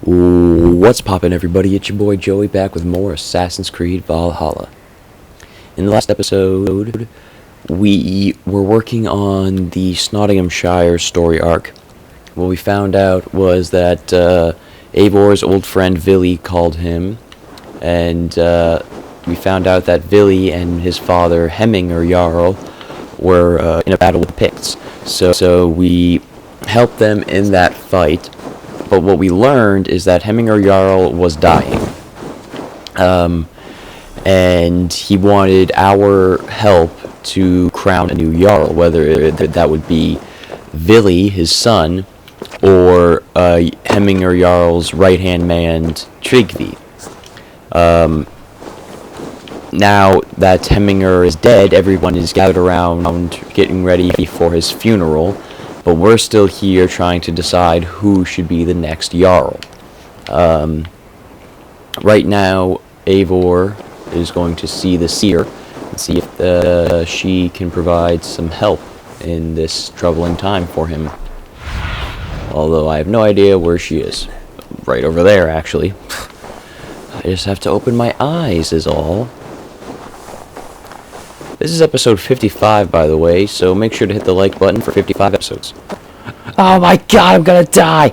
What's poppin', everybody? It's your boy Joey back with more Assassin's Creed Valhalla. In the last episode, we were working on the Nottinghamshire story arc. What we found out was that Eivor's old friend Vili called him, and we found out that Vili and his father Hemming Jarl were in a battle with the Picts. So we helped them in that fight. But what we learned is that Hemming Jarl was dying. And he wanted our help to crown a new Jarl, whether that would be Vili, his son, or Hemming Jarl's right-hand man, Trygve. Now that Hemminger is dead, everyone is gathered around getting ready for his funeral. But we're still here trying to decide who should be the next Jarl. Right now, Eivor is going to see the Seer and see if she can provide some help in this troubling time for him. Although I have no idea where she is. Right over there, actually. I just have to open my eyes is all. This is episode 55, by the way, so make sure to hit the like button for 55 episodes. Oh my god, I'm gonna die!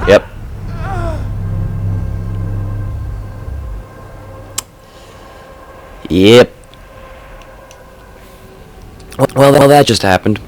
Yep. Yep. Well, that just happened.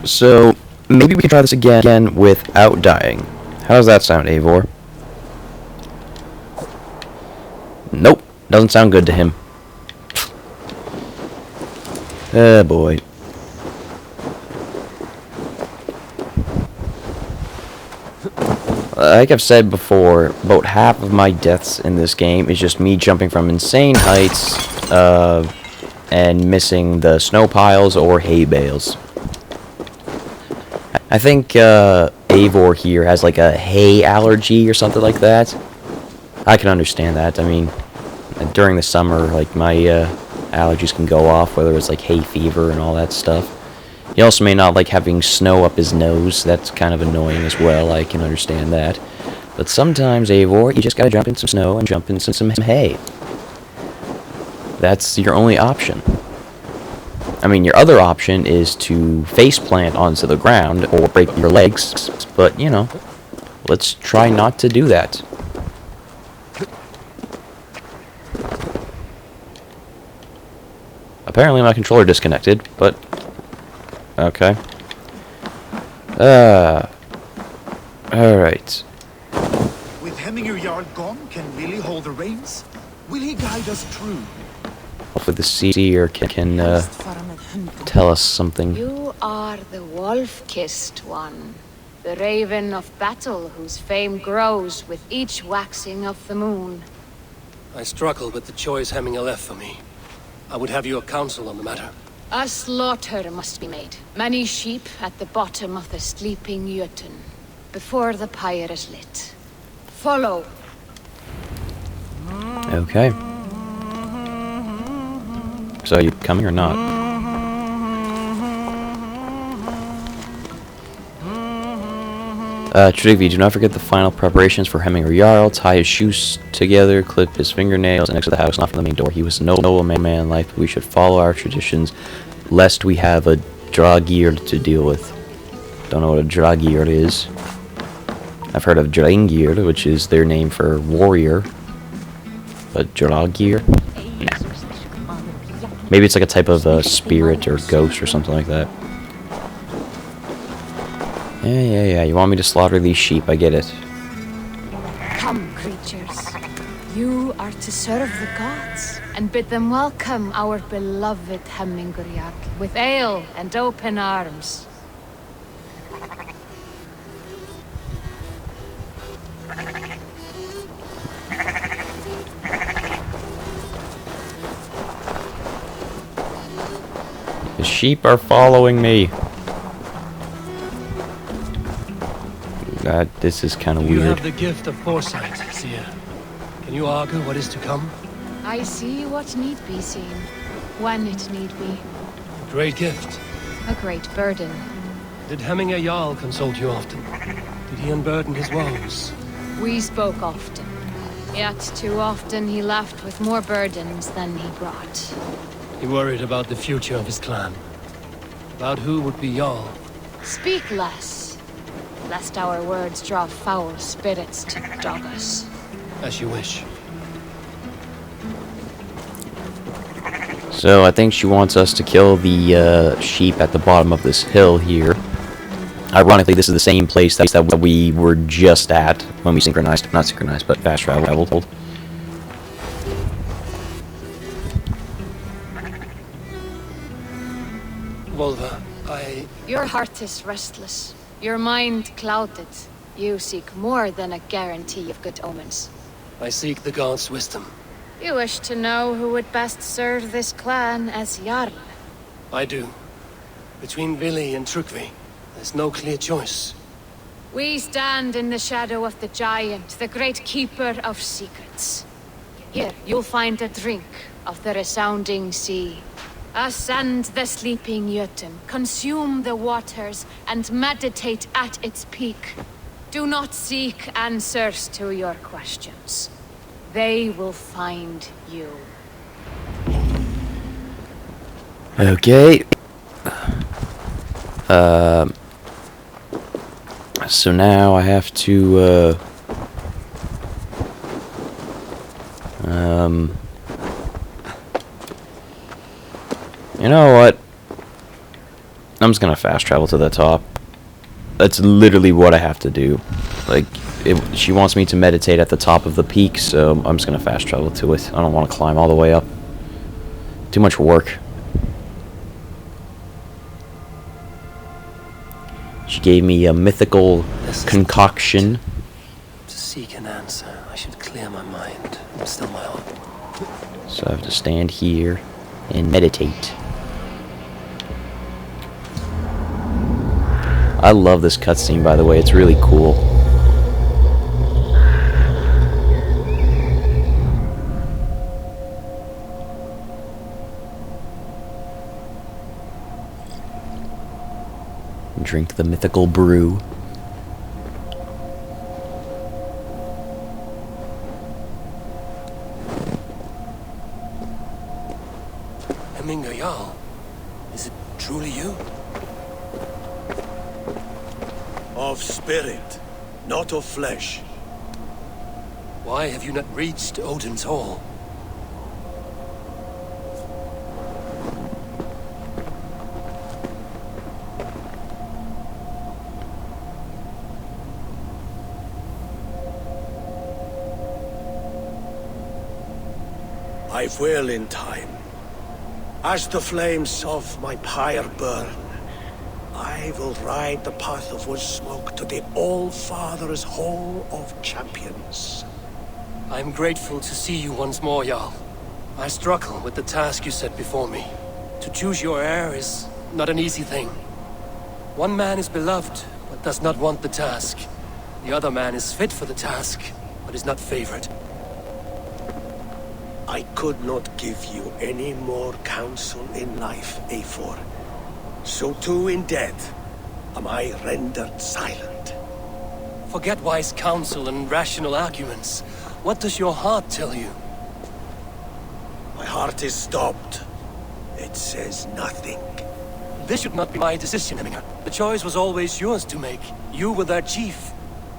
So, maybe we can try this again without dying. How does that sound, Eivor? Nope, doesn't sound good to him. Oh boy. Like I've said before, about half of my deaths in this game is just me jumping from insane heights, and missing the snow piles or hay bales. I think Eivor here has like a hay allergy or something like that. I can understand that. I mean, during the summer, like my allergies can go off, whether it's like hay fever and all that stuff. He also may not like having snow up his nose. That's kind of annoying as well. I can understand that. But sometimes, Eivor, you just gotta jump in some snow and jump in some hay. That's your only option. I mean, your other option is to faceplant onto the ground or break your legs, but, you know, let's try not to do that. Apparently my controller disconnected, but okay. Alright. With Hemming Jarl gone, can Vili hold the reins? Will he guide us through? Hopefully the Seer can tell us something. You are the wolf-kissed one, the raven of battle whose fame grows with each waxing of the moon. I struggle with the choice Hemming left for me. I would have your counsel on the matter. A slaughter must be made. Many sheep at the bottom of the sleeping Jötun, before the pyre is lit. Follow. Okay. So are you coming or not? Trygve, do not forget the final preparations for Hemming Jarl. Tie his shoes together, clip his fingernails, and exit the house, not from the main door. He was no man life. We should follow our traditions, lest we have a Dragir to deal with. Don't know what a Dragir is. I've heard of Drengir, which is their name for warrior. But Dragir? Nah. Maybe it's like a type of spirit or ghost or something like that. Yeah. You want me to slaughter these sheep, I get it. Come, creatures. You are to serve the gods, and bid them welcome our beloved Hemming Jarl with ale and open arms. The sheep are following me. This is kind of You weird. have the gift of foresight, Seer. Can you argue what is to come? I see what need be seen, when it need be. A great gift. A great burden. Did Hemming Jarl consult you often? Did he unburden his woes? We spoke often. Yet too often he left with more burdens than he brought. He worried about the future of his clan. About who would be Jarl. Speak less, lest our words draw foul spirits to dog us. As you wish. So I think she wants us to kill the sheep at the bottom of this hill here. Ironically, this is the same place that we were just at when we synchronized, not synchronized, but fast traveled. Volva, Your heart is restless, your mind clouded. You seek more than a guarantee of good omens. I seek the gods' wisdom. You wish to know who would best serve this clan as Jarl. I do. Between Vili and Trygve, there's no clear choice. We stand in the shadow of the giant, the great keeper of secrets. Here, you'll find a drink of the resounding sea. Ascend the sleeping Jotun, consume the waters, and meditate at its peak. Do not seek answers to your questions. They will find you. Okay. So now I have to, you know what? I'm just gonna fast travel to the top. That's literally what I have to do. Like, she wants me to meditate at the top of the peak, so I'm just gonna fast travel to it. I don't want to climb all the way up. Too much work. She gave me a mythical concoction. To seek an answer, I should clear my mind and still my heart. So I have to stand here and meditate. I love this cutscene, by the way. It's really cool. Drink the mythical brew. Hemming Jarl, is it truly you? Of spirit, not of flesh. Why have you not reached Odin's Hall? I will in time. As the flames of my pyre burn, I will ride the path of wood smoke to the All-Father's Hall of Champions. I'm grateful to see you once more, Jarl. I struggle with the task you set before me. To choose your heir is not an easy thing. One man is beloved, but does not want the task. The other man is fit for the task, but is not favored. I could not give you any more counsel in life, Eivor. So too in death am I rendered silent. Forget wise counsel and rational arguments. What does your heart tell you? My heart is stopped. It says nothing. This should not be my decision, Hemming. The choice was always yours to make. You were their chief.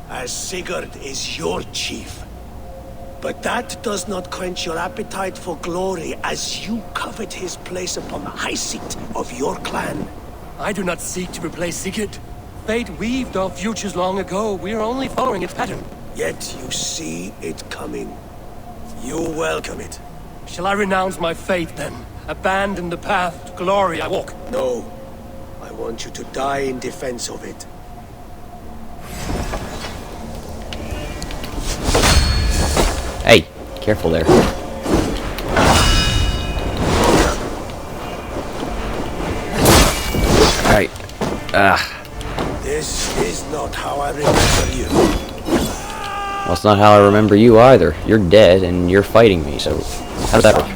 As Sigurd is your chief. But that does not quench your appetite for glory as you covet his place upon the high seat of your clan. I do not seek to replace Sigurd. Fate weaved our futures long ago. We are only following its pattern. Yet you see it coming. You welcome it. Shall I renounce my faith then? Abandon the path to glory I walk? No. I want you to die in defense of it. Hey, careful there. Alright. This is not how I remember you. Well, it's not how I remember you either. You're dead and you're fighting me, so how does that work?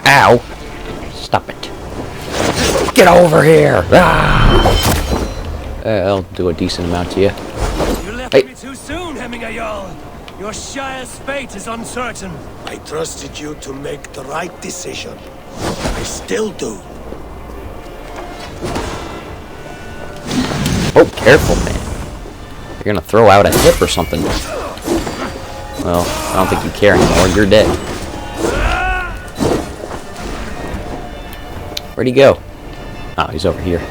Ow! Stop it. Get over here! I'll do a decent amount to you. You left me too soon, Hemming Jarl. Your shire's fate is uncertain. I trusted you to make the right decision. I still do. Oh, careful, man. You're gonna throw out a hip or something. Well, I don't think you care anymore. You're dead. Where'd he go? Oh, he's over here.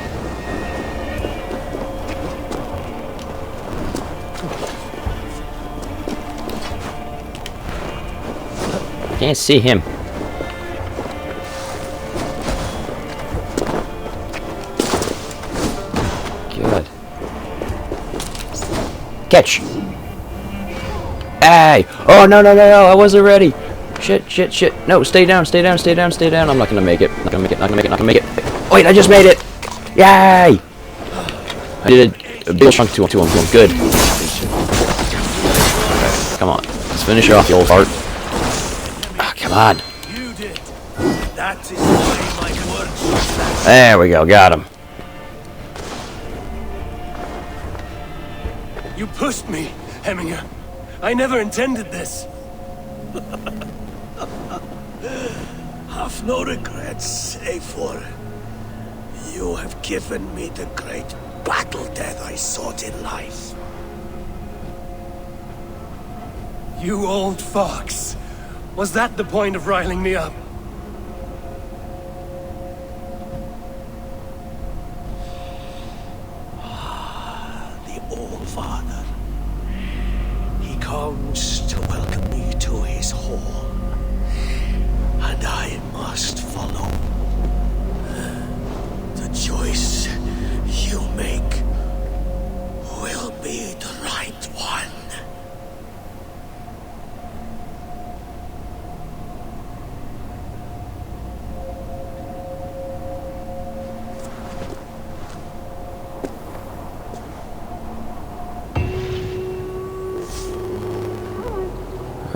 Can't see him. Good. Catch! Hey! Oh, no, no, no, no, I wasn't ready! Shit, shit, shit. No, stay down, stay down, stay down, stay down. I'm not gonna make it. Not gonna make it, not gonna make it, not gonna make it. Wait, I just made it! Yay! I did a big chunk to him. Good. Okay, come on. Let's finish off, you old fart. Ah, come on. You did. That is why my words. There we go, got him. You pushed me, Hemminger. I never intended this. Have no regrets, Eivor. You have given me the great battle death I sought in life. You old fox. Was that the point of riling me up? The Old Father. He comes to welcome me to his hall. And I must follow. The choice you make will be the right one.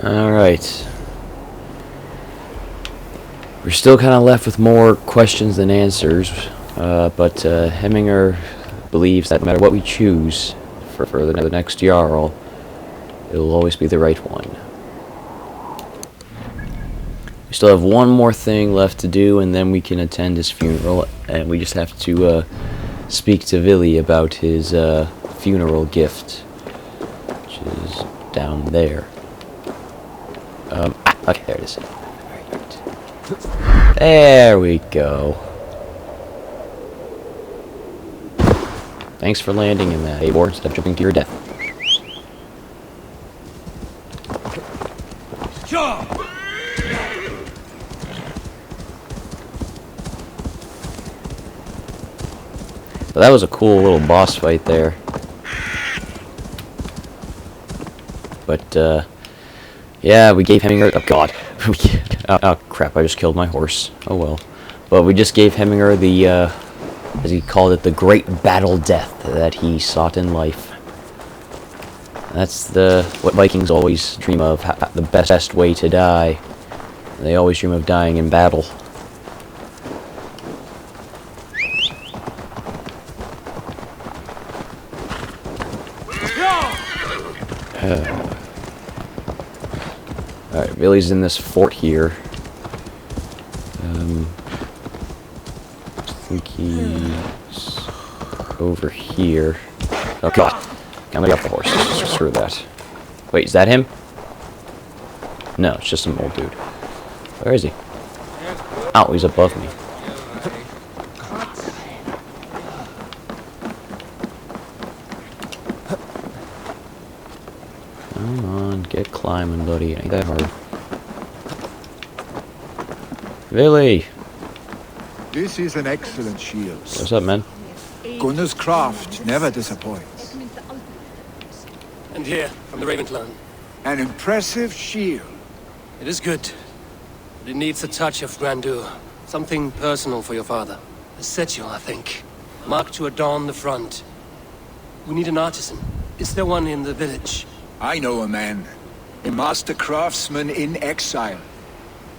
Alright. We're still kind of left with more questions than answers, but Hemminger believes that no matter what we choose for the next Jarl, it'll always be the right one. We still have one more thing left to do, and then we can attend his funeral, and we just have to speak to Vili about his funeral gift, which is down there. Okay, there it is. There we go. Thanks for landing in that, Eivor, instead of jumping to your death. Sure. But that was a cool little boss fight there. But, yeah, we gave Hemminger... Oh, God. Oh, crap, I just killed my horse. Oh, well. But we just gave Hemminger the, as he called it, the great battle death that he sought in life. That's what Vikings always dream of, the best way to die. They always dream of dying in battle. Alright, Vili's in this fort here. I think he's over here. Oh god! I'm gonna get off the horse. Screw that. Wait, is that him? No, it's just some old dude. Where is he? Oh, he's above me. Come on, get climbing, buddy. It ain't that hard. Vili! This is an excellent shield. What's up, man? Gunnar's craft never disappoints. And here, from the Raven clan. An impressive shield. It is good, but it needs a touch of grandeur. Something personal for your father. A sigil, I think. Marked to adorn the front. We need an artisan. Is there one in the village? I know a man. A master craftsman in exile.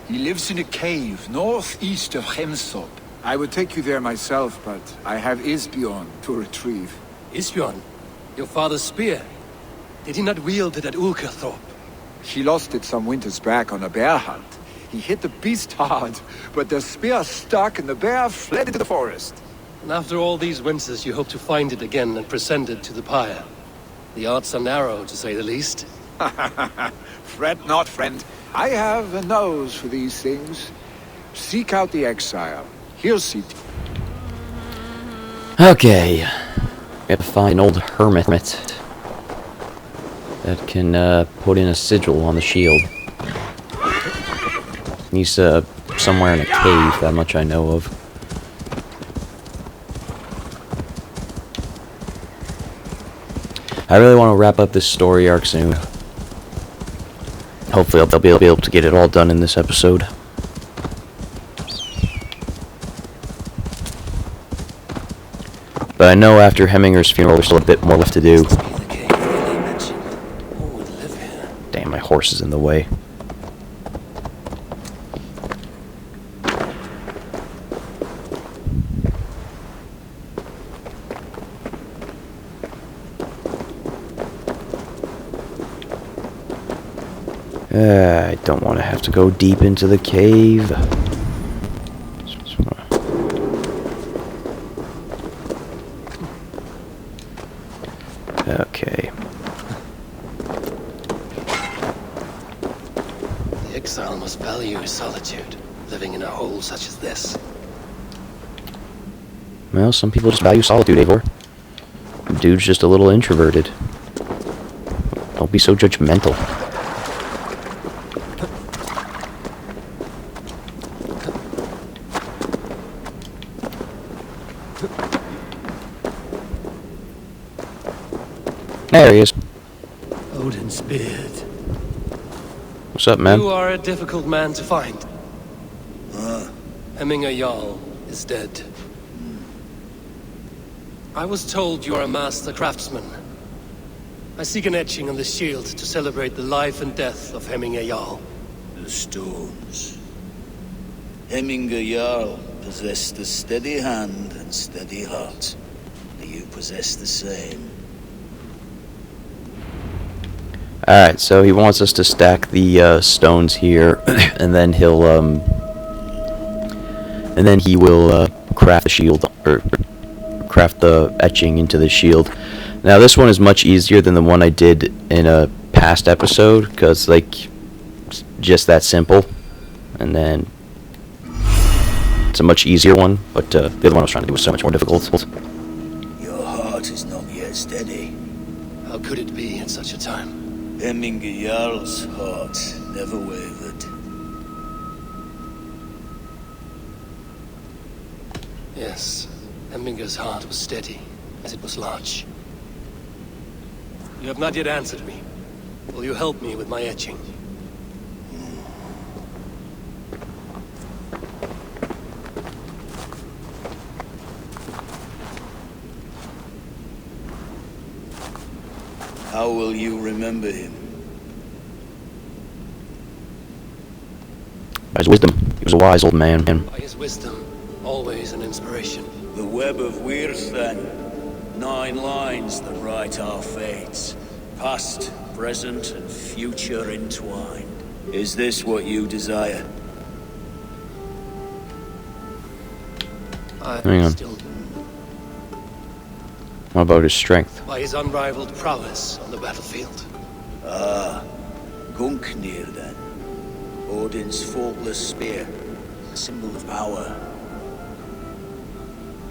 He lives in a cave northeast of Hemsop. I would take you there myself, but I have Isbjorn to retrieve. Isbjorn? Your father's spear? Did he not wield it at Ulkerthorpe? He lost it some winters back on a bear hunt. He hit the beast hard, but the spear stuck and the bear fled into the forest. And after all these winters, you hope to find it again and present it to the pyre. The odds are narrow, to say the least. Fret not, friend. I have a nose for these things. Seek out the exile. He'll see to Okay. We have to find an old hermit that can put in a sigil on the shield. He's somewhere in a cave, that much I know of. I really want to wrap up this story arc soon. Hopefully I'll be able to get it all done in this episode. But I know after Hemminger's funeral there's still a bit more left to do. Damn, my horse is in the way. I don't want to have to go deep into the cave. Okay. The exile must value his solitude, living in a hole such as this. Well, some people just value solitude, Eivor. Dude's just a little introverted. Don't be so judgmental. There he is. Odin's beard. What's up, man? You are a difficult man to find. Hemming Jarl is dead. I was told you are a master craftsman. I seek an etching on the shield to celebrate the life and death of Hemming Jarl. The stones. Hemming Jarl possessed a steady hand and steady heart. Do you possess the same? Alright, so he wants us to stack the stones here, and then he will craft the shield, or craft the etching into the shield. Now this one is much easier than the one I did in a past episode, because like, it's just that simple, and then it's a much easier one, but the other one I was trying to do was so much more difficult. Your heart is not yet steady. How could it be in such a time? Hemming Jarl's heart never wavered. Yes, Hemminger's heart was steady, as it was large. You have not yet answered me. Will you help me with my etching? How will you remember him? By his wisdom. He was a wise old man. By his wisdom, always an inspiration. The web of Weirs, then. 9 lines that write our fates. Past, present, and future entwined. Is this what you desire? Hang on. Still, What about his strength? by his unrivaled prowess on the battlefield. Ah, Gungnir, then. Odin's faultless spear. A symbol of power.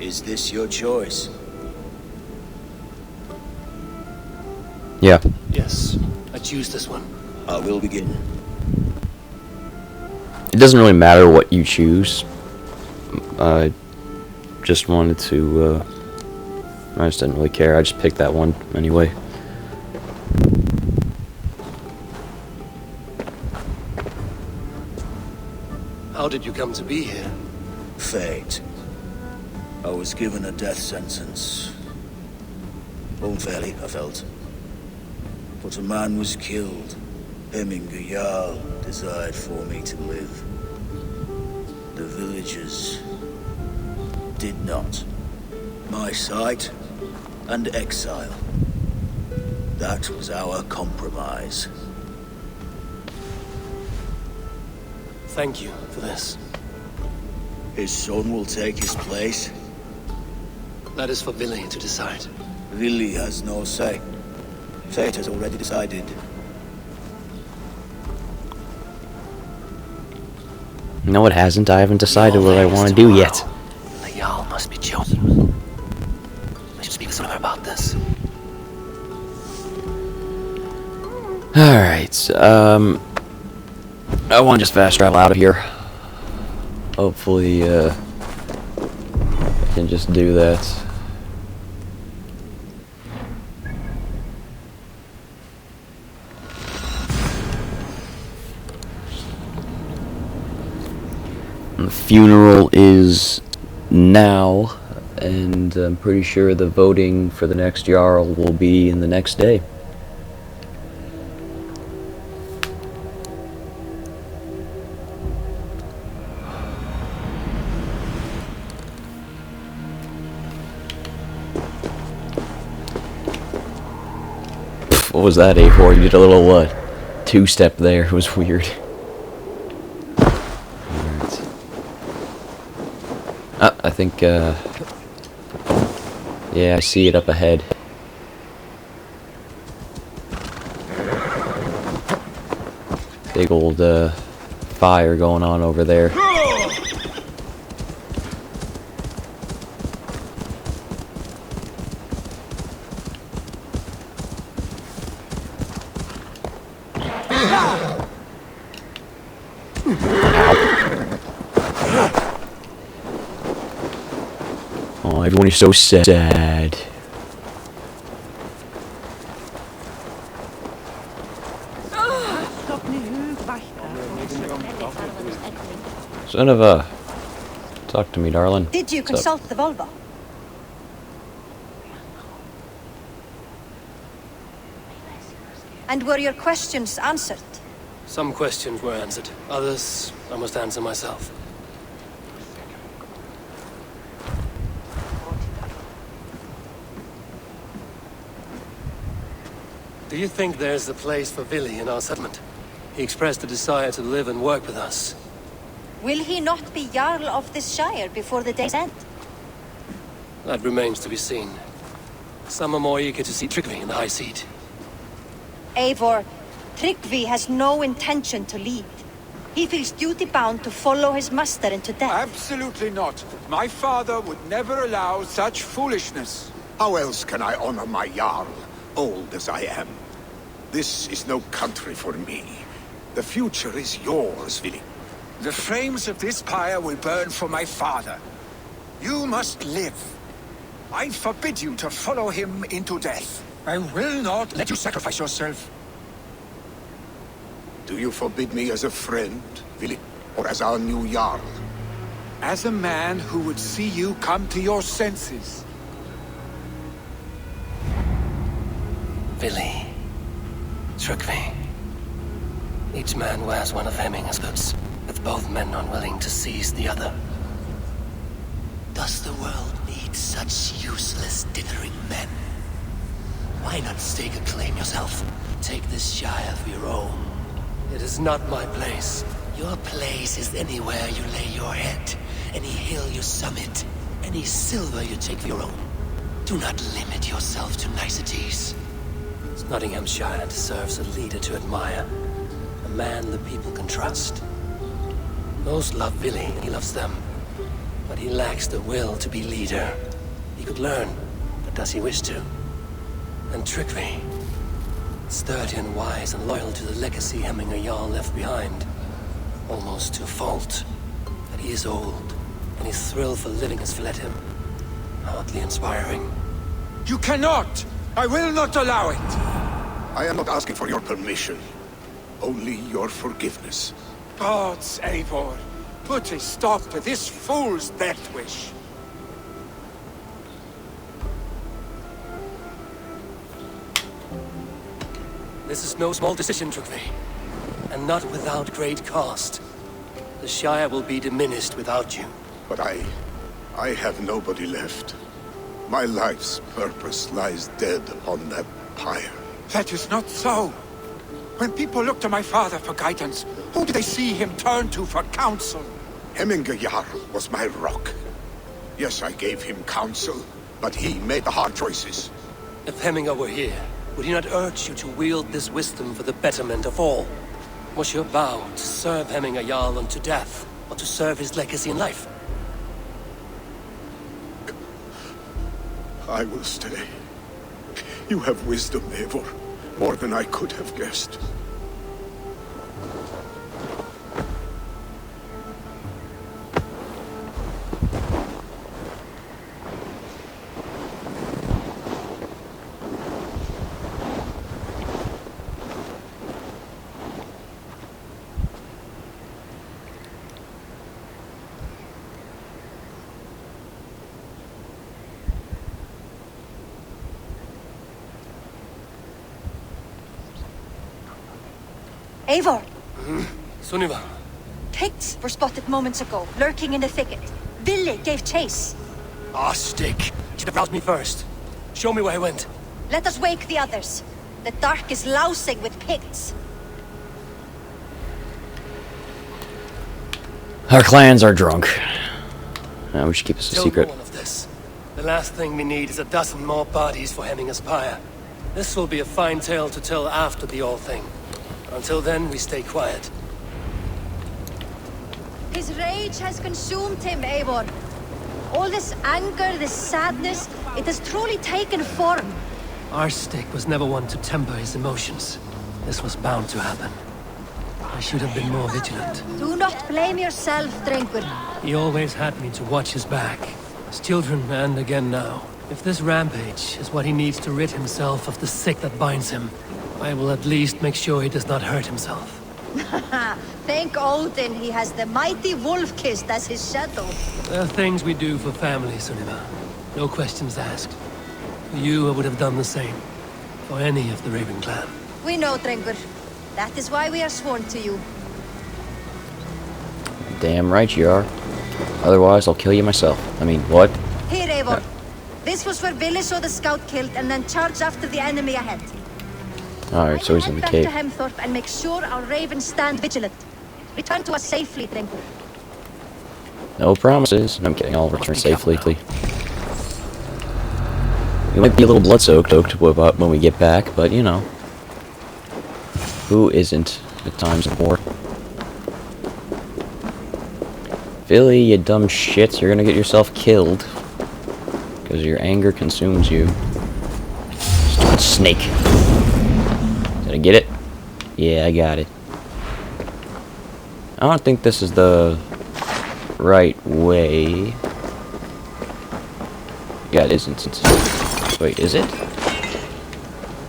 Is this your choice? Yeah. Yes, I choose this one. I will begin. It doesn't really matter what you choose. I just wanted to, I just didn't really care. I just picked that one anyway. How did you come to be here? Fate. I was given a death sentence. Unfairly, I felt. But a man was killed. Hemming Jarl desired for me to live. The villagers did not. My sight and exile. That was our compromise. Thank you for this. His son will take his place. That is for Vili to decide. Vili has no say. Fate has already decided. No, it hasn't. I haven't decided what I want to do yet. The Jarl must be chosen. I should speak to someone about this. Alright, I want to just fast travel out of here. Hopefully, I can just do that. And the funeral is now, and I'm pretty sure the voting for the next Jarl will be in the next day. What was that, Eivor? You did a little, two-step there. It was weird. Alright. Ah, I think, yeah, I see it up ahead. Big old, fire going on over there. Oh, everyone is so sad. Son of a... Talk to me, darling. Did you What's up? consult the Volva? And were your questions answered? Some questions were answered. Others, I must answer myself. Do you think there's a place for Vili in our settlement? He expressed a desire to live and work with us. Will he not be Jarl of this shire before the day's end? That remains to be seen. Some are more eager to see Trygve in the high seat. Eivor, Trygve has no intention to lead. He feels duty-bound to follow his master into death. Absolutely not. My father would never allow such foolishness. How else can I honor my Jarl, old as I am? This is no country for me. The future is yours, Vili. The flames of this pyre will burn for my father. You must live. I forbid you to follow him into death. I will not let you sacrifice yourself. Do you forbid me as a friend, Vili, or as our new Jarl? As a man who would see you come to your senses. Vili. Trygve. Each man wears one of Hemming's goods, with both men unwilling to seize the other. Does the world need such useless, dithering men? Why not stake a claim yourself? Take this shire for your own. It is not my place. Your place is anywhere you lay your head, any hill you summit, any silver you take for your own. Do not limit yourself to niceties. Nottinghamshire deserves a leader to admire. A man the people can trust. Most love Vili, and he loves them. But he lacks the will to be leader. He could learn, but does he wish to? And Trygve. Sturdy and wise and loyal to the legacy Hemming Jarl left behind. Almost to a fault. But he is old, and his thrill for living has fled him. Hardly inspiring. You cannot! I will not allow it! I am not asking for your permission. Only your forgiveness. Gods, Eivor. Put a stop to this fool's death wish. This is no small decision, Trygve. And not without great cost. The Shire will be diminished without you. But I have nobody left. My life's purpose lies dead upon that pyre. That is not so. When people look to my father for guidance, who do they see him turn to for counsel? Hemming Jarl was my rock. Yes, I gave him counsel, but he made the hard choices. If Hemming were here, would he not urge you to wield this wisdom for the betterment of all? Was your vow to serve Hemming Jarl unto death, or to serve his legacy in life? I will stay. You have wisdom, Eivor, more than I could have guessed. Eivor! Sunniva. Picts were spotted moments ago, lurking in the thicket. Vili gave chase. Ah, stick. Should have roused me first. Show me where he went. Let us wake the others. The dark is lousing with Picts. Our clans are drunk. We should keep this a Tell secret. no one of this. The last thing we need is a dozen more bodies for Hemming's pyre. This will be a fine tale to tell after the all thing. Until then, we stay quiet. His rage has consumed him, Eivor. All this anger, this sadness, it has truly taken form. Our stick was never one to temper his emotions. This was bound to happen. I should have been more vigilant. Do not blame yourself, Drengur. He always had me to watch his back. As children, and again now. If this rampage is what he needs to rid himself of the sick that binds him, I will at least make sure he does not hurt himself. Thank Odin he has the mighty Wolf-Kissed as his shadow. There are things we do for family, Sunniva. No questions asked. For you, I would have done the same. For any of the Raven clan. We know, Drengur. That is why we are sworn to you. Damn right you are. Otherwise, I'll kill you myself. I mean, what? Here, Eivor. This was where Vili saw the scout killed and then charged after the enemy ahead. Alright, so he's in the cave. Head back to Hemthorpe and make sure our ravens stand vigilant. Return to us safely, Drengur. No promises. No, I'm kidding. I'll return safely. We might be a little blood-soaked when we get back, but you know. Who isn't at times of war? Vili, you dumb shits, you're gonna get yourself killed. Because your anger consumes you. Stupid snake. Did I get it? Yeah, I got it. I don't think this is the right way. Yeah, it isn't. Wait, is it?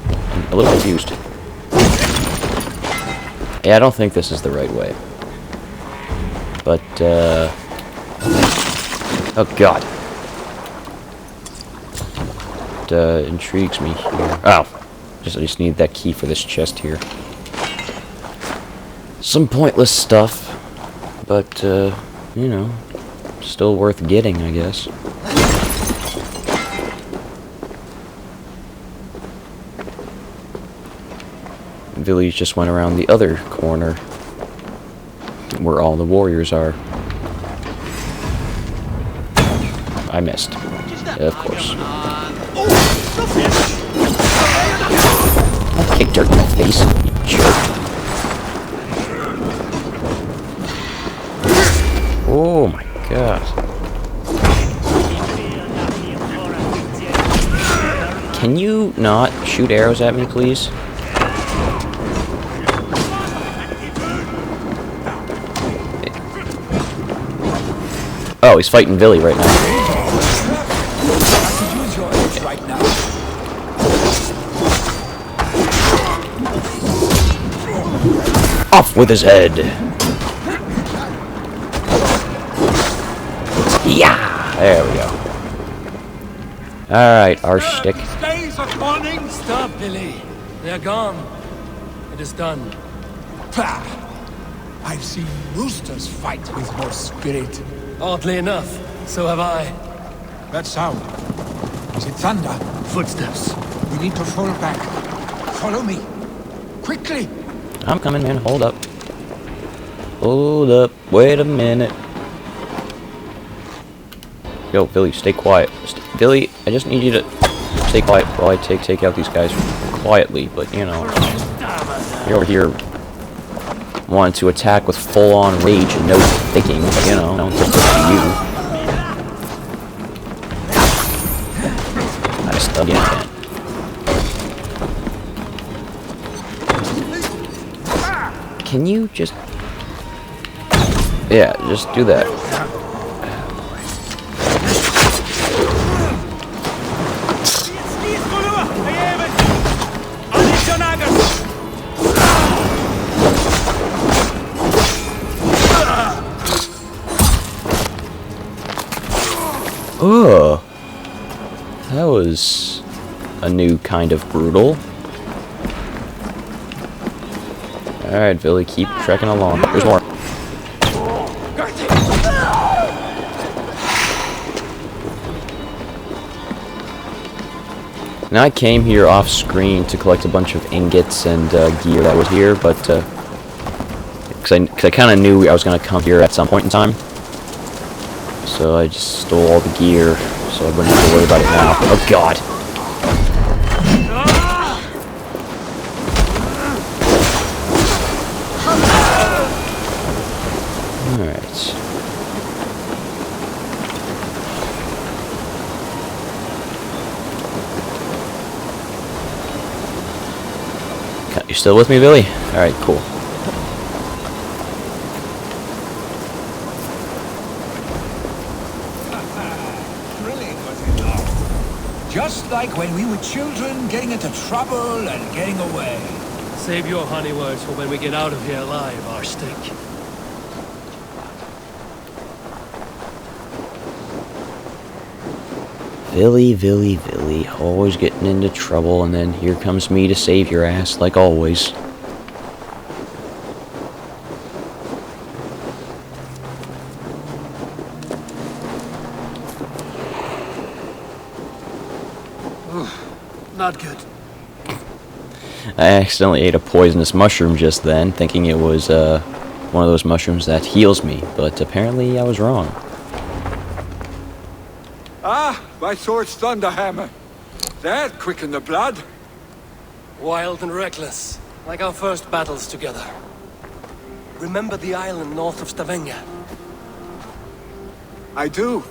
I'm a little confused. Yeah, I don't think this is the right way. But, oh god. It intrigues me here. Oh! I just need that key for this chest here. Some pointless stuff. But, you know, still worth getting, I guess. Vili just went around the other corner where all the warriors are. I missed. Of course. I'll kick dirt in my face, you jerk. Oh my god. Can you not shoot arrows at me, please? Oh, he's fighting Vili right now. Off with his head. There we go. Alright, our shtick. Stop, Vili. They're gone. It is done. Pah! I've seen roosters fight with more spirit. Oddly enough, so have I. That sound. Is it thunder? Footsteps. We need to fall back. Follow me. Quickly! I'm coming, man. Hold up. Hold up. Wait a minute. Yo, Vili, stay quiet. Vili, I just need you to stay quiet while I take out these guys quietly, but you know, you're over here wanting to attack with full-on rage and no thinking, but you know, it's up to you. I just again can't. Can you just... Yeah, just do that. Oh, that was a new kind of brutal. Alright, Vili, keep trekking along. There's more. Now I came here off screen to collect a bunch of ingots and gear that was here, but because I kind of knew I was going to come here at some point in time. So I just stole all the gear, so I wouldn't have to worry about it now. Oh god! Alright. You still with me, Vili? Alright, cool. Just like when we were children, getting into trouble and getting away. Save your honey words for when we get out of here alive, Arstick. Vili, Vili, Vili, always getting into trouble, and then here comes me to save your ass, like always. Not good. I accidentally ate a poisonous mushroom just then, thinking it was one of those mushrooms that heals me, but apparently I was wrong. Ah, my sword's thunderhammer. That quickened the blood. Wild and reckless, like our first battles together. Remember the island north of Stavanger? I do.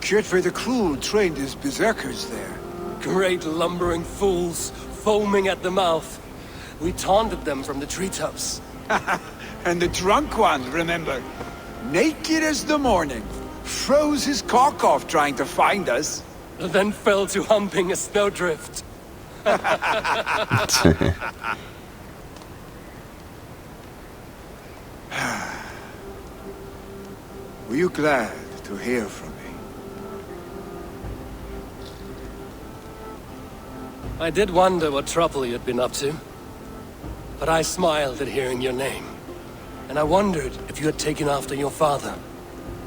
Trygve the Cruel trained his berserkers there. Great lumbering fools, foaming at the mouth. We taunted them from the treetops. And the drunk one, remember? Naked as the morning. Froze his cock off trying to find us. Then fell to humping a snowdrift. Were you glad to hear from me? I did wonder what trouble you'd been up to. But I smiled at hearing your name. And I wondered if you had taken after your father.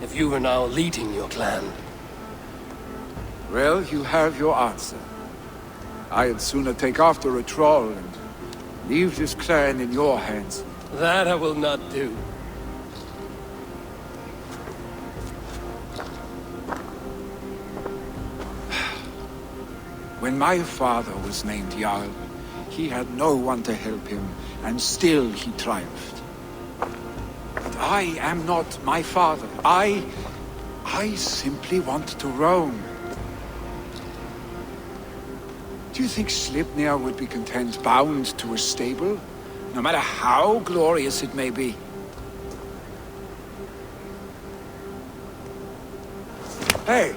If you were now leading your clan. Well, you have your answer. I'd sooner take after a troll and leave this clan in your hands. That I will not do. When my father was named Jarl, he had no one to help him, and still he triumphed. But I am not my father. I simply want to roam. Do you think Sleipnir would be content bound to a stable, no matter how glorious it may be? Hey,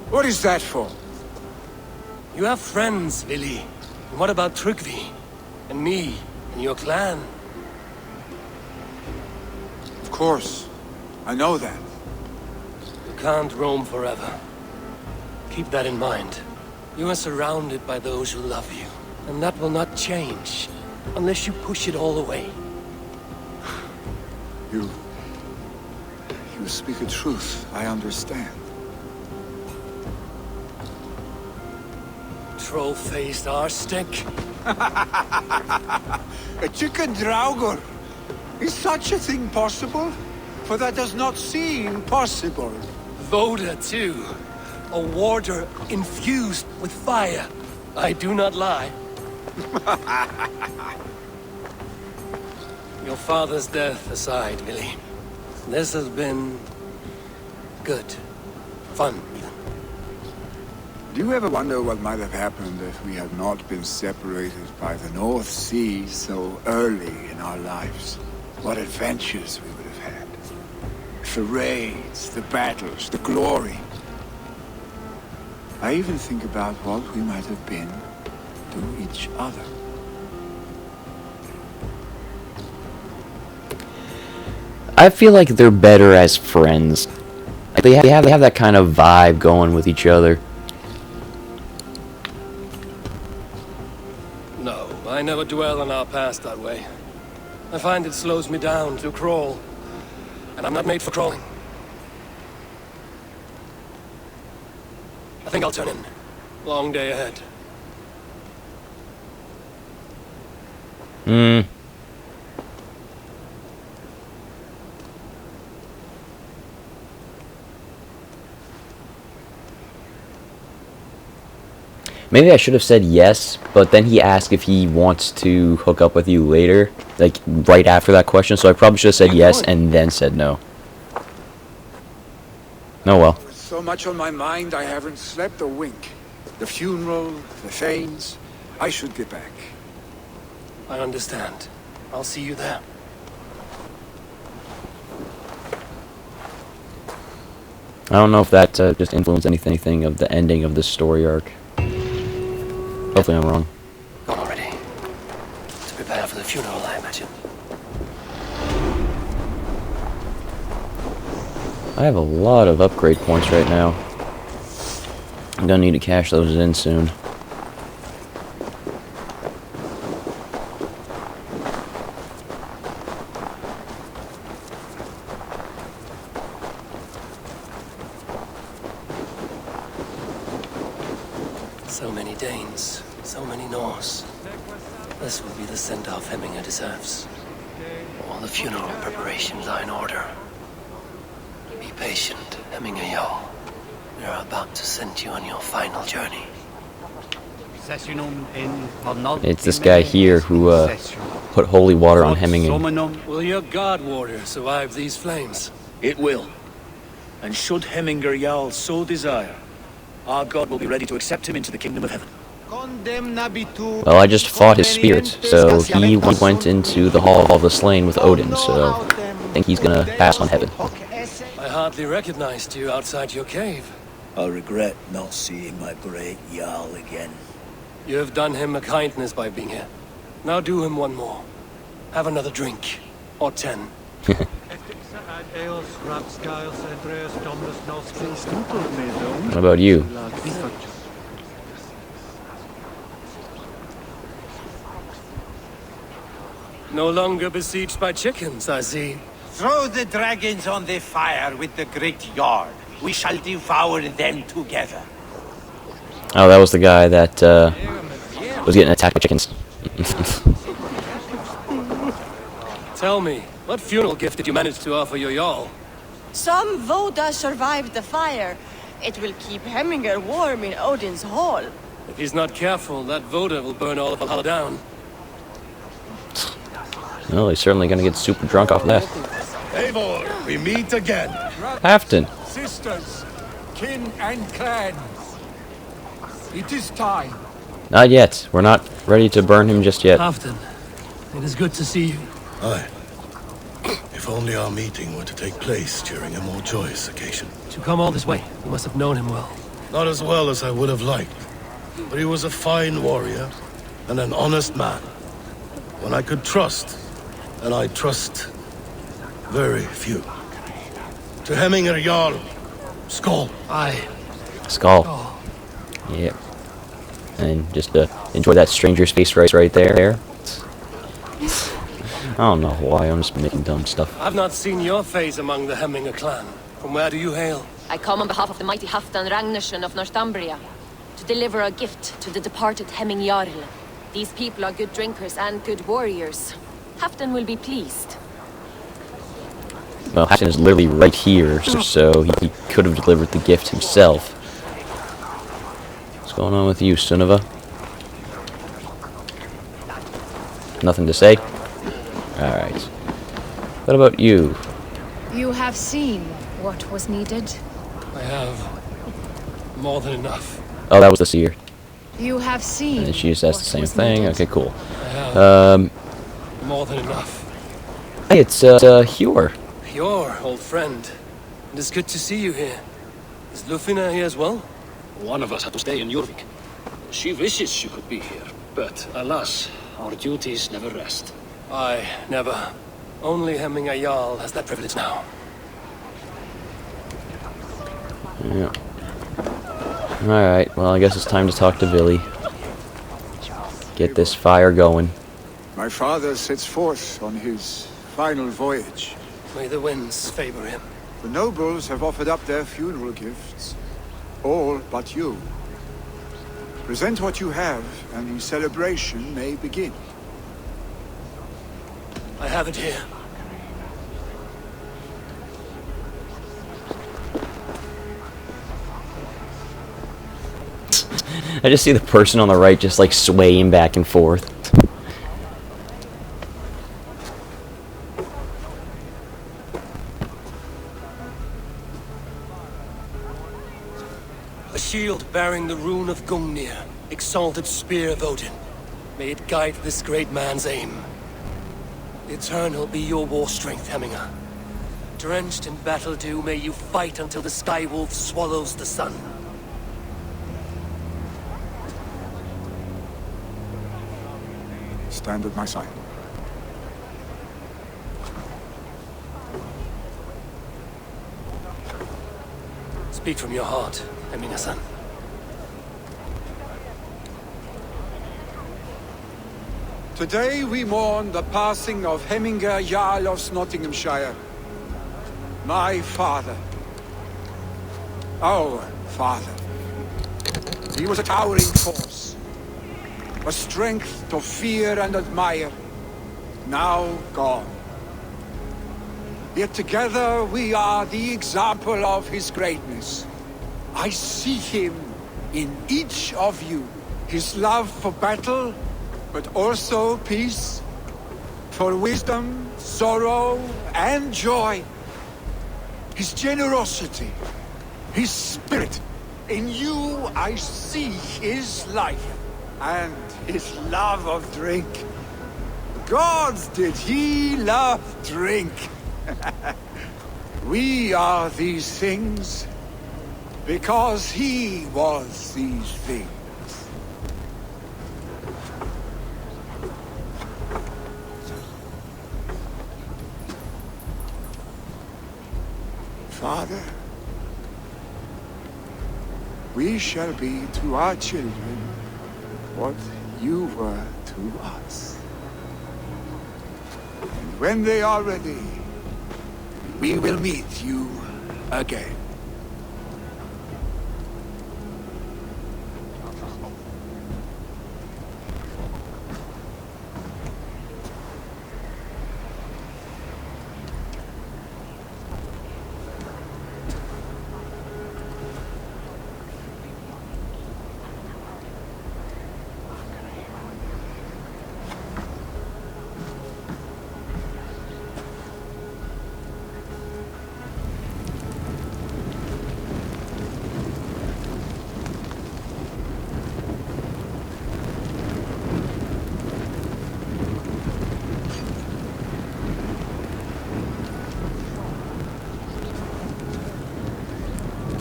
what is that for? You have friends, Vili. And what about Trygve? And me? And your clan? Of course. I know that. can't roam forever. Keep that in mind. You are surrounded by those who love you, and that will not change unless you push it all away. You speak the truth. I understand. Troll-faced arse-stick. A chicken draugr. Is such a thing possible? For that does not seem possible. Voda, too. A warder infused with fire. I do not lie. Your father's death aside, Vili. This has been... good. Fun, even. Do you ever wonder what might have happened if we had not been separated by the North Sea so early in our lives? What adventures we would have had. The raids, the battles, the glory. I even think about what we might have been to each other. I feel like they're better as friends. Like they have that kind of vibe going with each other. No, I never dwell on our past that way. I find it slows me down to crawl. And I'm not made for crawling. I think I'll turn in. Long day ahead. Maybe I should have said yes, but then he asked if he wants to hook up with you later, like right after that question, so I probably should have said yes and then said no. Oh well. With so much on my mind, I haven't slept a wink. The funeral, the Thanes. I should get back. I understand. I'll see you there. I don't know if that just influenced anything of the ending of this story arc. Hopefully I'm wrong. Gone already. To prepare for the funeral, I imagine. I have a lot of upgrade points right now. I'm gonna need to cash those in soon. So many Danes, so many Norse. This will be the send-off Hemming deserves. All the funeral preparations are in order. Be patient, Hemming Jarl. We are about to send you on your final journey. It's this guy here who put holy water on Hemming. Will your guard warder survive these flames? It will. And should Hemming Jarl so desire, our god will be ready to accept him into the kingdom of heaven. Well, I just fought his spirit, so he went into the Hall of the Slain with Odin, so I think he's gonna pass on heaven. I hardly recognized you outside your cave. I regret not seeing my great Jarl again. You have done him a kindness by being here. Now do him one more. Have another drink. Or 10. What about you? No longer besieged by chickens, I see. Throw the dragons on the fire with the great Jarl. We shall devour them together. Oh, that was the guy that was getting attacked by chickens. Tell me, what funeral gift did you manage to offer your Jarl? Some Voda survived the fire. It will keep Hemminger warm in Odin's hall. If he's not careful, that Voda will burn all of Valhalla down. Well, he's certainly gonna get super drunk off that. Eivor, we meet again. Afton. Sisters, kin and clans. It is time. Not yet. We're not ready to burn him just yet. Afton, it is good to see you. Aye. If only our meeting were to take place during a more joyous occasion. To come all this way, you must have known him well. Not as well as I would have liked, but he was a fine warrior and an honest man. One I could trust, and I trust very few. To Hemming Jarl, Skull. Aye. Skull. Oh. Yep. And just enjoy that stranger's face right there. I don't know why, I'm just making dumb stuff. I've not seen your face among the Hemming clan. From where do you hail? I come on behalf of the mighty Halfdan Ragnarsson of Northumbria to deliver a gift to the departed Hemming Jarl. These people are good drinkers and good warriors. Halfdan will be pleased. Well, Halfdan is literally right here, so he could have delivered the gift himself. What's going on with you, Sunniva? Nothing to say? Alright. What about you? You have seen what was needed. I have. More than enough. Oh, that was the Seer. You have seen. And she just asked the same thing. Needed. Okay, cool. I have. More than enough. Hey, it's Eivor. Your old friend. It is good to see you here. Is Lufina here as well? One of us had to stay in Jorvik. She wishes she could be here, but alas, our duties never rest. Aye, never. Only Hemming Jarl has that privilege now. Yeah. Alright, well, I guess it's time to talk to Vili. Get this fire going. My father sets forth on his final voyage. May the winds favor him. The nobles have offered up their funeral gifts. All but you. Present what you have, and the celebration may begin. I have it here. I just see the person on the right just like swaying back and forth. A shield bearing the rune of Gungnir, exalted spear of Odin. May it guide this great man's aim. Eternal be your war strength, Hemminger. Drenched in battle dew, may you fight until the sky wolf swallows the sun. Stand at my side. Speak from your heart, Hemminger-san. Today we mourn the passing of Hemming Jarl of Nottinghamshire. My father. Our father. He was a towering force. A strength to fear and admire. Now gone. Yet together we are the example of his greatness. I see him in each of you. His love for battle, but also peace, for wisdom, sorrow, and joy. His generosity, his spirit. In you I see his life, and his love of drink. Gods, did he love drink! We are these things, because he was these things. Father, we shall be to our children what you were to us. And when they are ready, we will meet you again.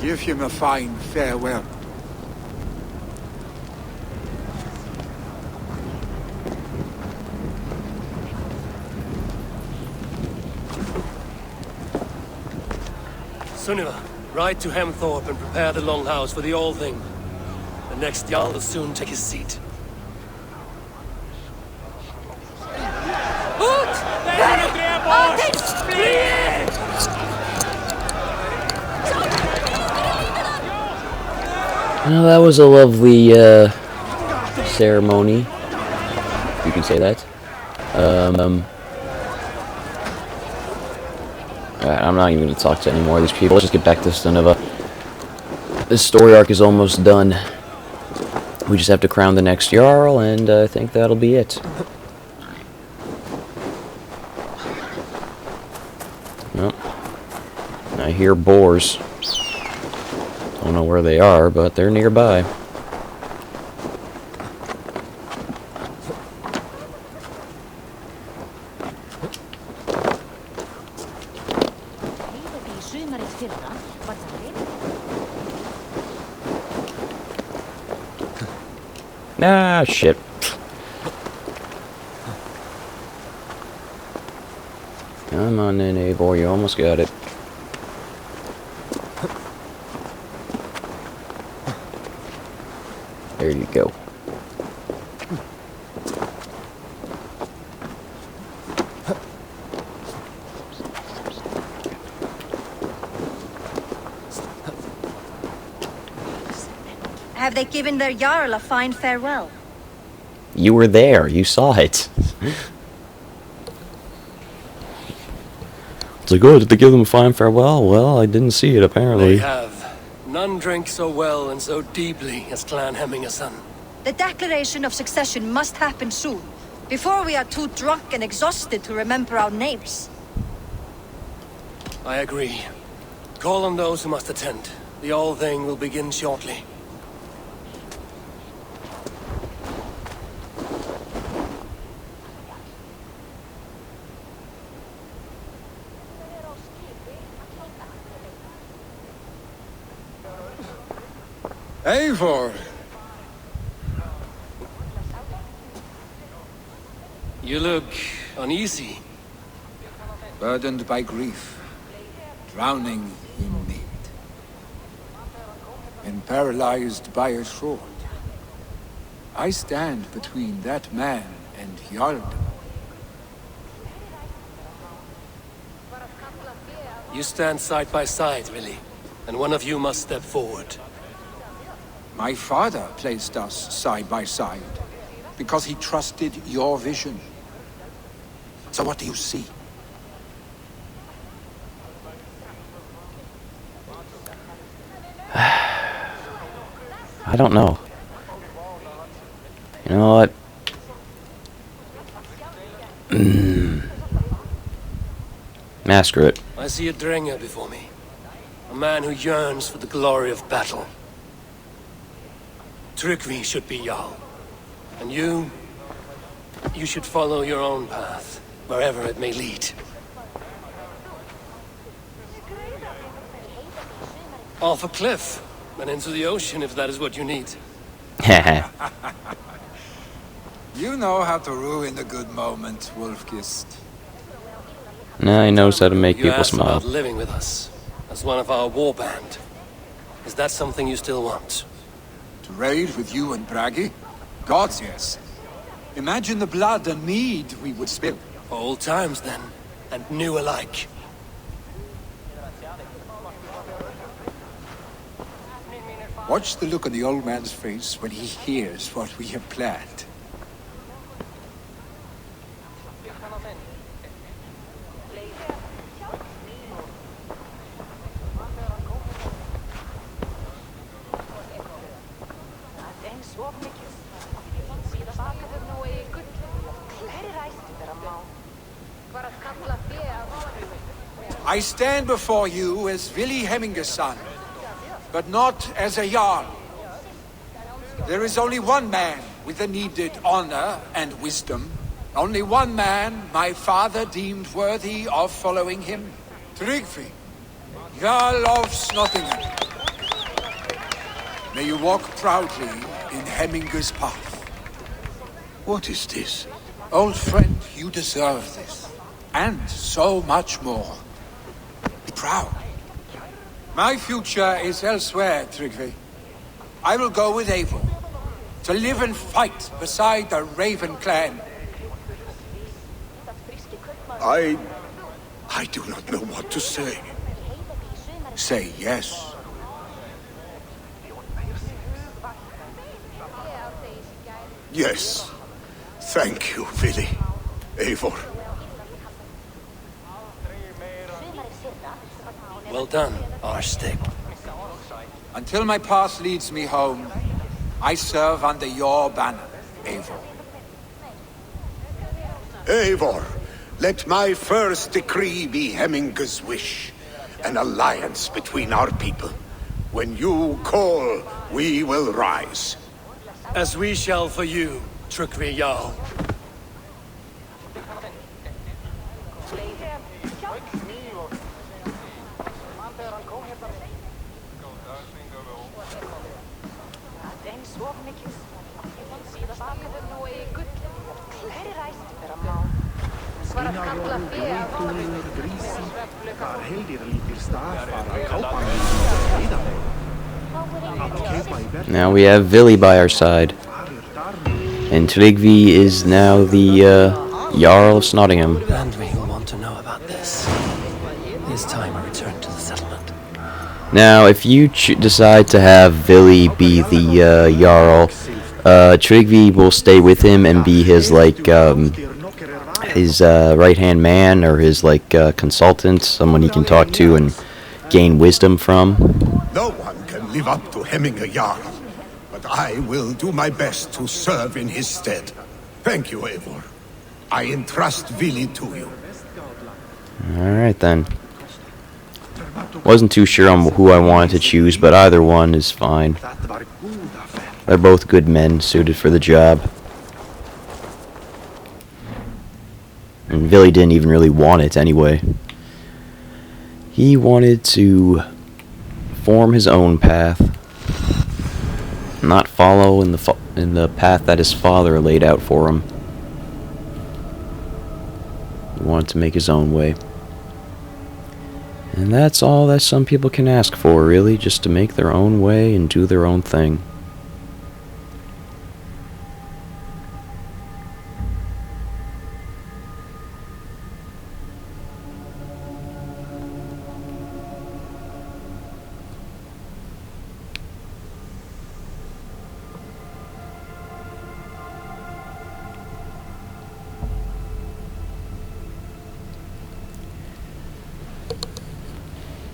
Give him a fine farewell. Sunniva, Ride to Hemthorpe and prepare the longhouse for the Althing. The next Jarl will soon take his seat. Well, that was a lovely ceremony, if you can say that. Alright, I'm not even going to talk to any more of these people. Let's just get back to Stenova. This story arc is almost done. We just have to crown the next Jarl, and I think that'll be it. Well, I hear boars. Don't know where they are, but they're nearby. Ah, shit. Come on in, Eivor, you almost got it. There you go. Have they given their Jarl a fine farewell? You were there, you saw it. It's like, oh, did they give them a fine farewell? Well, I didn't see it, apparently. They have. None drank so well and so deeply as Clan Hemming son. The declaration of succession must happen soon, before we are too drunk and exhausted to remember our names. I agree. Call on those who must attend. The Althing will begin shortly. Eivor! You look uneasy. Burdened by grief, drowning in need, and paralyzed by a sword. I stand between that man and Jarldom. You stand side by side, Vili, and one of you must step forward. My father placed us side by side, because he trusted your vision. So what do you see? I don't know. You know what? Master it. I see a Drenger before me. A man who yearns for the glory of battle. Trygve should be Jarl. And you should follow your own path, wherever it may lead. Off a cliff, and into the ocean if that is what you need. You know how to ruin a good moment, Wolfkist. Now he knows how to make You people asked smile. about living with us, as one of our war band. Is that something you still want? To raid with you and Bragi? Gods, yes. Imagine the blood and mead we would spill. Old times, then, and new alike. Watch the look on the old man's face when he hears what we have planned. I stand before you as Vili Hemminger's son, but not as a Jarl. There is only one man with the needed honor and wisdom. Only one man my father deemed worthy of following him. Trygve, Jarl of Snottingham. May you walk proudly in Hemminger's path. What is this? Old friend, you deserve this. And so much more. Be proud. My future is elsewhere, Trygve. I will go with Eivor, to live and fight beside the Raven clan. I do not know what to say. Say yes. Yes. Thank you, Vili. Eivor. Well done, Arsteg. Until my path leads me home, I serve under your banner, Eivor. Eivor, let my first decree be Hemming's wish. An alliance between our people. When you call, we will rise. As we shall for you, Trygve Jarl. Now we have Vili by our side. And Trygve is now the Jarl of Snottingham. Bandme will want to know about this. It is time I return to the settlement. Now, if you decide to have Vili be the Jarl, Trygve will stay with him and be his, like, his right-hand man, or his, like, consultant, someone he can talk to and gain wisdom from. No one can live up to Hemming Jarl, but I will do my best to serve in his stead. Thank you, Eivor. I entrust Vili to you. Alright then. Wasn't too sure on who I wanted to choose, but either one is fine. They're both good men, suited for the job. And Vili didn't even really want it anyway. He wanted to form his own path, not follow in the path that his father laid out for him. He wanted to make his own way. And that's all that some people can ask for, really, just to make their own way and do their own thing.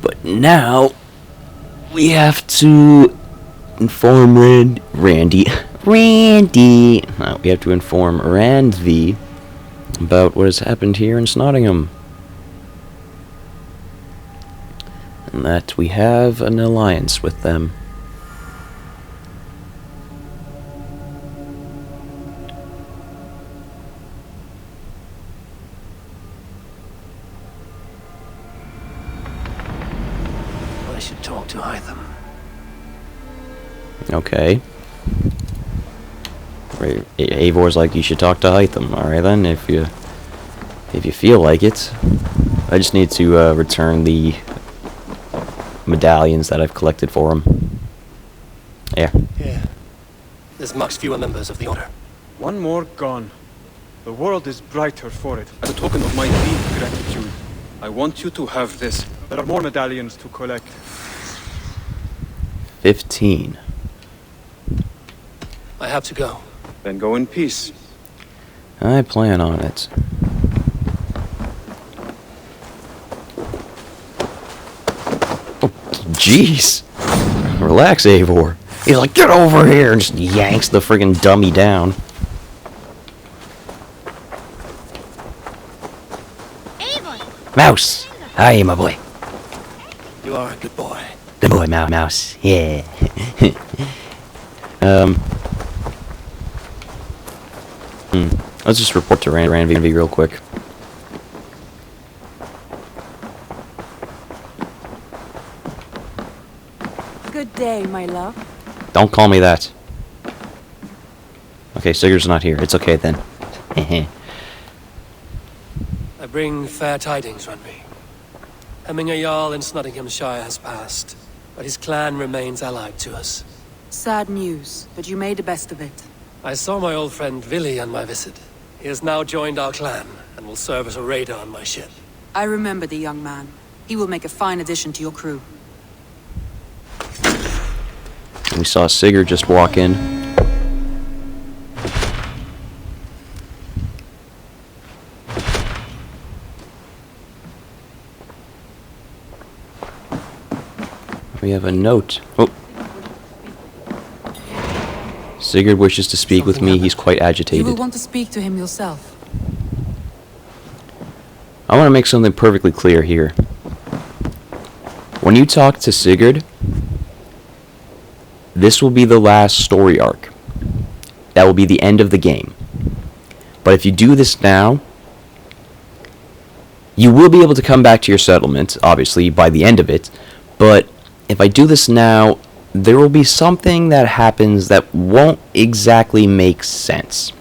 But now, we have to inform Randy. No, we have to inform Randvi about what has happened here in Snottingham. And that we have an alliance with them. I should talk to Eivor. Okay. Eivor's like, you should talk to Hytham. Alright then, if you feel like it. I just need to return the medallions that I've collected for him. Yeah. Here. This marks fewer members of the Order. One more gone. The world is brighter for it. As a token of my deep gratitude, I want you to have this. There are more medallions to collect. 15. I have to go. Then go in peace. I plan on it. Oh, jeez. Relax, Eivor. He's like, get over here, and just yanks the friggin' dummy down. Eivor! Mouse! Hi, my boy. You are a good boy. Good boy, Mouse. Yeah. Let's just report to Randvi real quick. Good day, my love. Don't call me that. Okay, Sigurd's not here. It's okay then. I bring fair tidings, Randvi. Hemming Jarl in Nottinghamshire has passed, but his clan remains allied to us. Sad news, but you made the best of it. I saw my old friend Vili on my visit. He has now joined our clan, and will serve as a raider on my ship. I remember the young man. He will make a fine addition to your crew. We saw Sigurd just walk in. We have a note. Oh. Sigurd wishes to speak with me. He's quite You will agitated. want to speak to him yourself. I want to make something perfectly clear here. When you talk to Sigurd, this will be the last story arc. That will be the end of the game. But if you do this now, you will be able to come back to your settlement, obviously, by the end of it. But if I do this now, there will be something that happens that won't exactly make sense.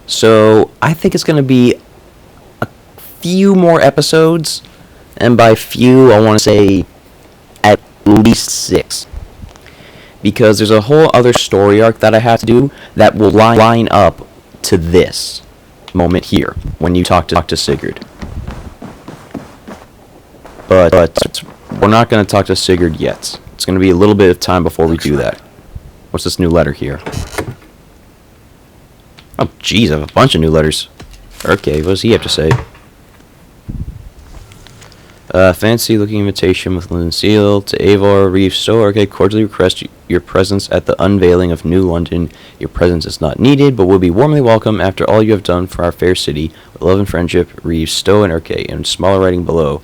So I think it's going to be a few more episodes, and by few I want to say at least 6. Because there's a whole other story arc that I have to do that will line up to this moment here, when you talk to Sigurd. But we're not going to talk to Sigurd yet. It's going to be a little bit of time before we do that. What's this new letter here? Oh, jeez, I have a bunch of new letters. Okay, what does he have to say? Fancy looking invitation with linen seal to Eivor, Reeve Stowe. Okay, cordially request your presence at the unveiling of New London. Your presence is not needed, but will be warmly welcome after all you have done for our fair city. With love and friendship, Reeve Stowe and Urke. And smaller writing below.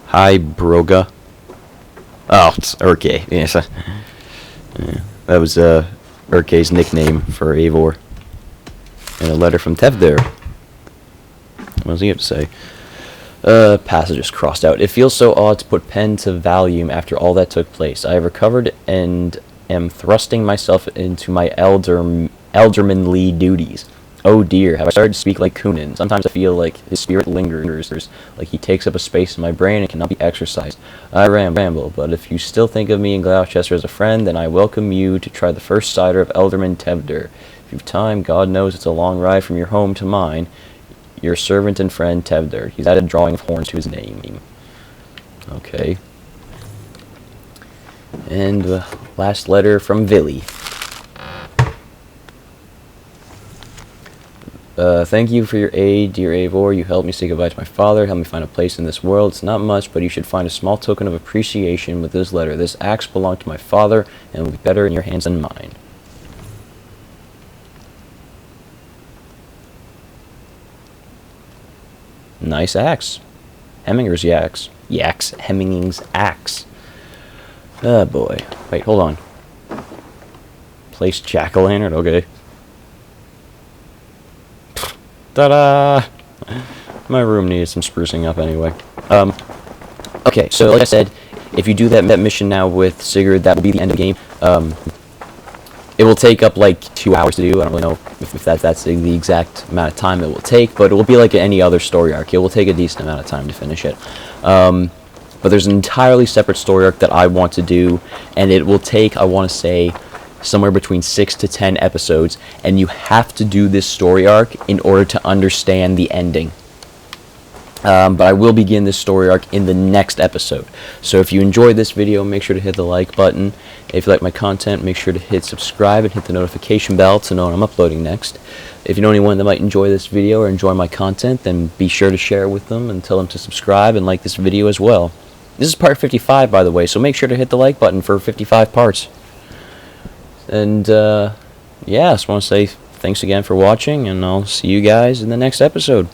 Hi, Broga. Oh, it's Urke. Yes. Yeah, that was Urke's nickname for Eivor. And a letter from Tevdir. What does he have to say? Passages crossed out. It feels so odd to put pen to volume after all that took place. I have recovered and am thrusting myself into my eldermanly duties. Oh dear, have I started to speak like Coonan? Sometimes I feel like his spirit lingers, like he takes up a space in my brain and cannot be exercised. I ramble, but if you still think of me in Gloucester as a friend, then I welcome you to try the first cider of Elderman Tevdir. If you've time, God knows it's a long ride from your home to mine. Your servant and friend Tevdir. He's added a drawing of horns to his name. Okay. And the last letter from Vili. Thank you for your aid, dear Eivor. You helped me say goodbye to my father, helped me find a place in this world. It's not much, but you should find a small token of appreciation with this letter. This axe belonged to my father, and will be better in your hands than mine. Nice axe. Hemminger's axe. Hemming's axe. Oh boy. Wait, hold on. Place jack-o'-lantern, okay. Ta-da! My room needs some sprucing up anyway. Okay, so like I said, if you do that mission now with Sigurd, that will be the end of the game. It will take up like 2 hours to do. I don't really know if that's the exact amount of time it will take, but it will be like any other story arc. It will take a decent amount of time to finish it. But there's an entirely separate story arc that I want to do, and it will take, I want to say, somewhere between 6 to 10 episodes, and you have to do this story arc in order to understand the ending. But I will begin this story arc in the next episode. So if you enjoyed this video, make sure to hit the like button. If you like my content, make sure to hit subscribe and hit the notification bell to know when I'm uploading next. If you know anyone that might enjoy this video or enjoy my content, then be sure to share it with them and tell them to subscribe and like this video as well. This is part 55, by the way, so make sure to hit the like button for 55 parts. And, yeah, I just want to say thanks again for watching, and I'll see you guys in the next episode.